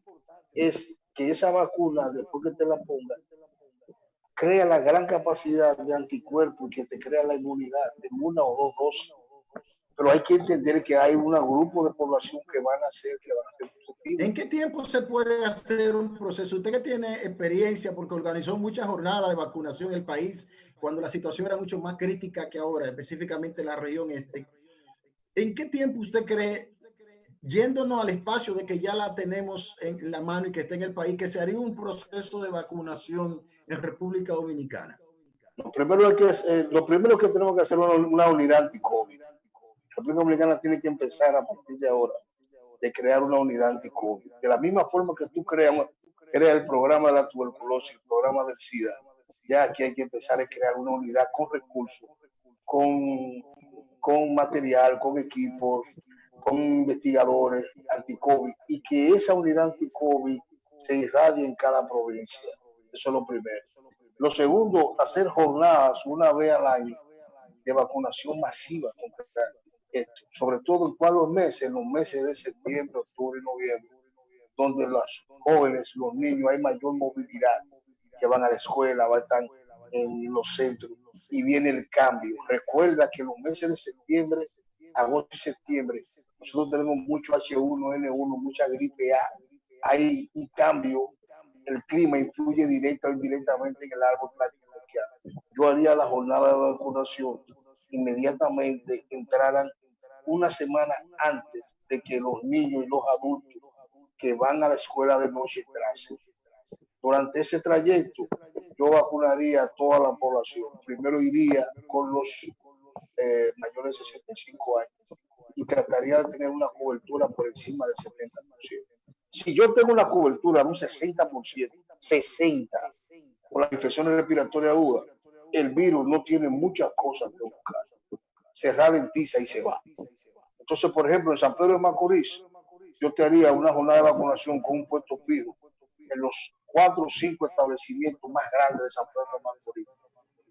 [SPEAKER 3] es que esa vacuna, después que te la pongas, crea la gran capacidad de anticuerpos y que te crea la inmunidad en 1 o 2 dosis. Pero hay que entender que hay un grupo de población que van a ser positivos.
[SPEAKER 2] ¿En qué tiempo se puede hacer un proceso? Usted que tiene experiencia, porque organizó muchas jornadas de vacunación en el país, cuando la situación era mucho más crítica que ahora, específicamente en la región este. ¿En qué tiempo usted cree, yéndonos al espacio de que ya la tenemos en la mano y que está en el país, que se haría un proceso de vacunación en República Dominicana?
[SPEAKER 3] Lo primero que tenemos que hacer es una unidad anti-COVID. La República Dominicana tiene que empezar a partir de ahora de crear una unidad anti-COVID. De la misma forma que tú creas el programa de la tuberculosis, el programa del SIDA, ya aquí hay que empezar a crear una unidad con recursos, con material, con equipos, con investigadores anti-COVID y que esa unidad anti-COVID se irradie en cada provincia. Eso es lo primero. Lo segundo, hacer jornadas 1 vez al año de vacunación masiva contra esto, sobre todo en los meses de septiembre, octubre y noviembre, donde los jóvenes, los niños, hay mayor movilidad, que van a la escuela, van a estar en los centros y viene el cambio. Recuerda que en los meses de septiembre, agosto y septiembre, nosotros tenemos mucho H1N1, mucha gripe A. Hay un cambio, el clima influye directa o indirectamente en el árbol platístico. Yo haría la jornada de vacunación inmediatamente entraran 1 semana antes de que los niños y los adultos que van a la escuela de noche entrasen. Durante ese trayecto, yo vacunaría a toda la población. Primero iría con los mayores de 65 años y trataría de tener una cobertura por encima del 70%. Si yo tengo una cobertura de un 60%, 60%, con las infecciones respiratorias agudas, el virus no tiene muchas cosas que buscar. Se ralentiza y se va. Entonces, por ejemplo, en San Pedro de Macorís, yo te haría una jornada de vacunación con un puesto fijo en los 4 o 5 establecimientos más grandes de San Pedro de Macorís,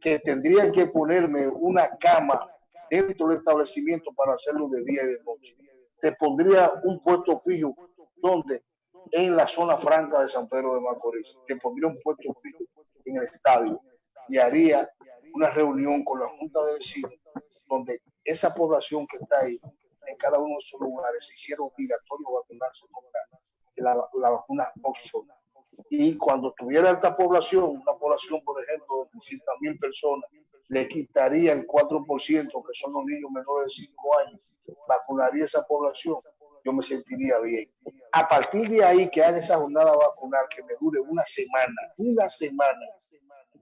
[SPEAKER 3] que tendrían que ponerme una cama dentro del establecimiento para hacerlo de día y de noche. Te pondría un puesto fijo donde en la zona franca de San Pedro de Macorís, te pondría un puesto fijo en el estadio y haría una reunión con la Junta de Vecinos donde esa población que está ahí, en cada uno de esos lugares, se hiciera obligatorio vacunarse con la vacuna Oxford. Y cuando tuviera alta población, una población, por ejemplo, de 300.000 personas, le quitaría el 4%, que son los niños menores de 5 años, vacunaría esa población, yo me sentiría bien. A partir de ahí, que haga esa jornada vacunal, que me dure una semana,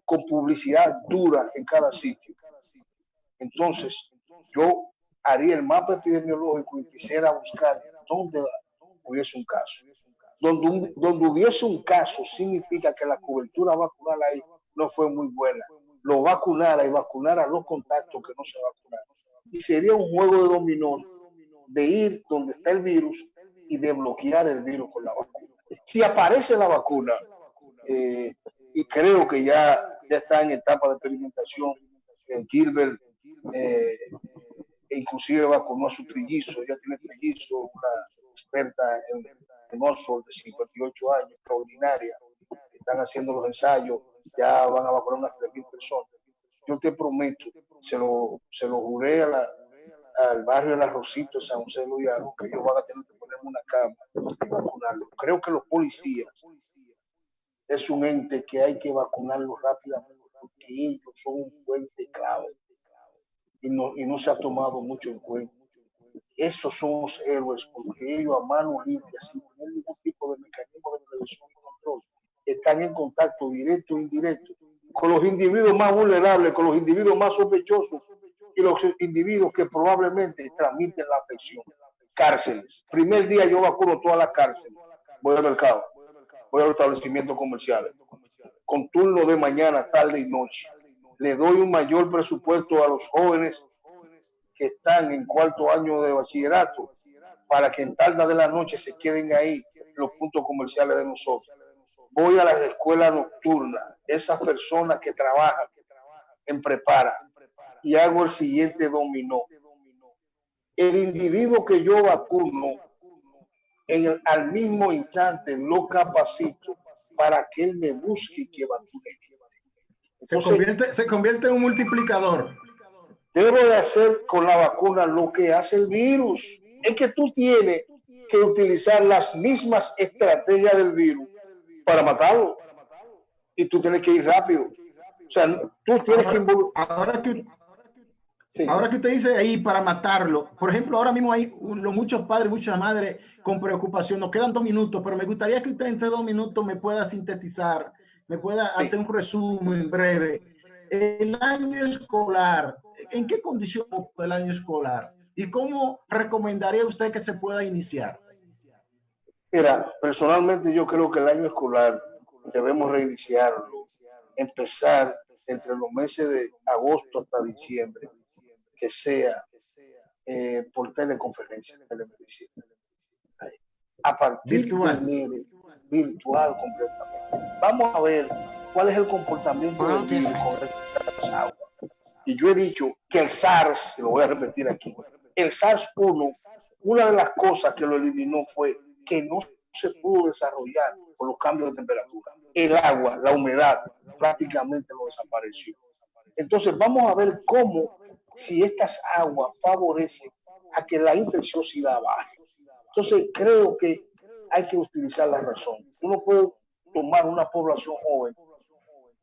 [SPEAKER 3] con publicidad dura en cada sitio. Entonces, yo haría el mapa epidemiológico y quisiera buscar dónde hubiese un caso. Donde hubiese un caso significa que la cobertura vacunal ahí no fue muy buena. Lo vacunara y vacunara a los contactos que no se vacunaron. Y sería un juego de dominó de ir donde está el virus y de bloquear el virus con la vacuna. Si aparece la vacuna, y creo que ya está en etapa de experimentación, Gilbert inclusive vacunó a su trillizo, ya tiene trillizo, una experta en Oxford de 58 años, extraordinaria, están haciendo los ensayos, ya van a vacunar unas 3.000 personas. Yo te prometo, se lo juré al barrio de La Rosita, San José de Luis, que ellos van a tener que ponerme una cama y vacunarlo. Creo que los policías es un ente que hay que vacunarlo rápidamente, porque ellos son un fuente clave y no se ha tomado mucho en cuenta. Esos son los héroes, porque ellos a mano limpia, sin tener ningún tipo de mecanismo de prevención y control, están en contacto directo e indirecto con los individuos más vulnerables, con los individuos más sospechosos y los individuos que probablemente transmiten la afección. Cárceles. Primer día yo vacuno todas las cárceles. Voy al mercado, voy a los establecimientos comerciales, con turno de mañana, tarde y noche. Le doy un mayor presupuesto a los jóvenes que están en cuarto año de bachillerato para que en tarde de la noche se queden ahí los puntos comerciales de nosotros. Voy a las escuelas nocturnas, esas personas que trabajan en prepara, y hago el siguiente dominó. El individuo que yo vacuno, al mismo instante lo capacito para que él me busque y que vacune. Entonces,
[SPEAKER 2] se convierte en un multiplicador.
[SPEAKER 3] Debo de hacer con la vacuna lo que hace el virus. Es que tú tienes que utilizar las mismas estrategias del virus para matarlo. Y tú tienes que ir rápido. O sea, tú tienes que involucrar.
[SPEAKER 2] Ahora que usted dice ahí para matarlo, por ejemplo, ahora mismo hay muchos padres, muchas madres con preocupación. Nos quedan 2 minutos, pero me gustaría que usted entre 2 minutos me pueda sintetizar, me pueda hacer un resumen breve. El año escolar, ¿en qué condición el año escolar? ¿Y cómo recomendaría usted que se pueda iniciar?
[SPEAKER 3] Mira, personalmente yo creo que el año escolar debemos reiniciarlo, empezar entre los meses de agosto hasta diciembre, que sea por teleconferencia, telemedicina. A partir de enero, virtual completamente. Vamos a ver cuál es el comportamiento del virus con estas aguas. Y yo he dicho que el SARS, lo voy a repetir aquí, el SARS-1, una de las cosas que lo eliminó fue que no se pudo desarrollar por los cambios de temperatura. El agua, la humedad, prácticamente lo desapareció. Entonces vamos a ver cómo, si estas aguas favorecen a que la infecciosidad baje. Entonces creo que hay que utilizar la razón. Uno puede tomar una población joven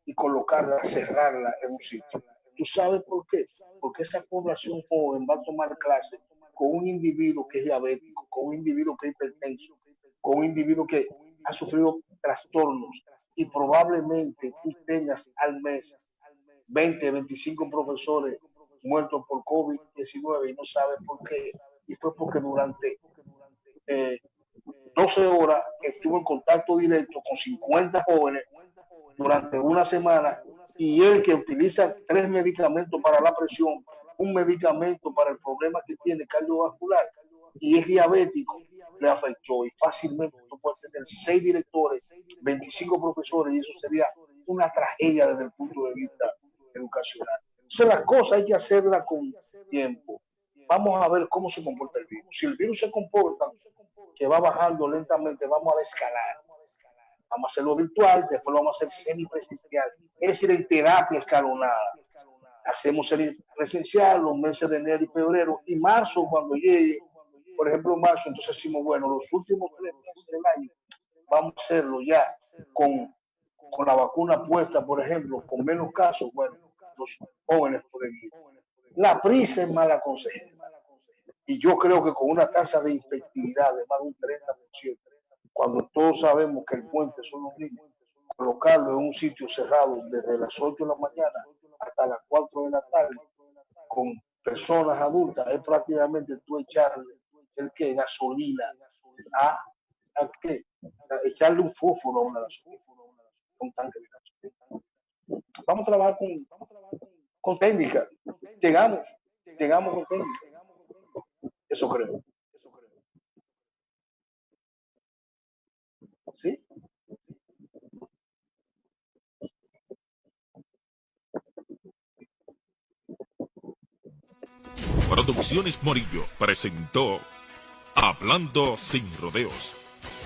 [SPEAKER 3] y colocarla, cerrarla en un sitio. ¿Tú sabes por qué? Porque esa población joven va a tomar clases con un individuo que es diabético, con un individuo que es hipertenso, con un individuo que ha sufrido trastornos, y probablemente tú tengas al mes 20, 25 profesores muertos por COVID-19 y no sabes por qué. Y fue porque durante 12 horas estuvo en contacto directo con 50 jóvenes durante una semana, y él, que utiliza 3 medicamentos para la presión, un medicamento para el problema que tiene cardiovascular y es diabético, le afectó. Y fácilmente tú puedes tener 6 directores, 25 profesores, y eso sería una tragedia desde el punto de vista educacional. Entonces las cosas hay que hacerlas con tiempo. Vamos a ver cómo se comporta el virus. Si el virus se comporta que va bajando lentamente, vamos a escalar. Vamos a hacerlo virtual, después lo vamos a hacer semipresencial, es decir, en terapia escalonada. hacemos el presencial los meses de enero y febrero, y marzo, cuando llegue, por ejemplo, marzo, entonces decimos, bueno, los últimos 3 meses del año vamos a hacerlo ya con la vacuna puesta, por ejemplo, con menos casos. Bueno, los jóvenes pueden ir. La prisa es mala consejera. Y yo creo que con una tasa de infectividad de más de un 30%, cuando todos sabemos que el puente son los niños, colocarlo en un sitio cerrado desde las 8 de la mañana hasta las 4 de la tarde, con personas adultas, es prácticamente tú echarle gasolina a qué, echarle un fósforo a una gasolina, un tanque de gasolina. Vamos a trabajar con técnica. Llegamos con técnica. Eso creo. ¿Sí?
[SPEAKER 1] Producciones Morillo presentó Hablando sin rodeos,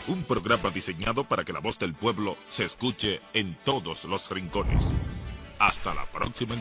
[SPEAKER 1] un programa diseñado para que la voz del pueblo se escuche en todos los rincones. Hasta la próxima.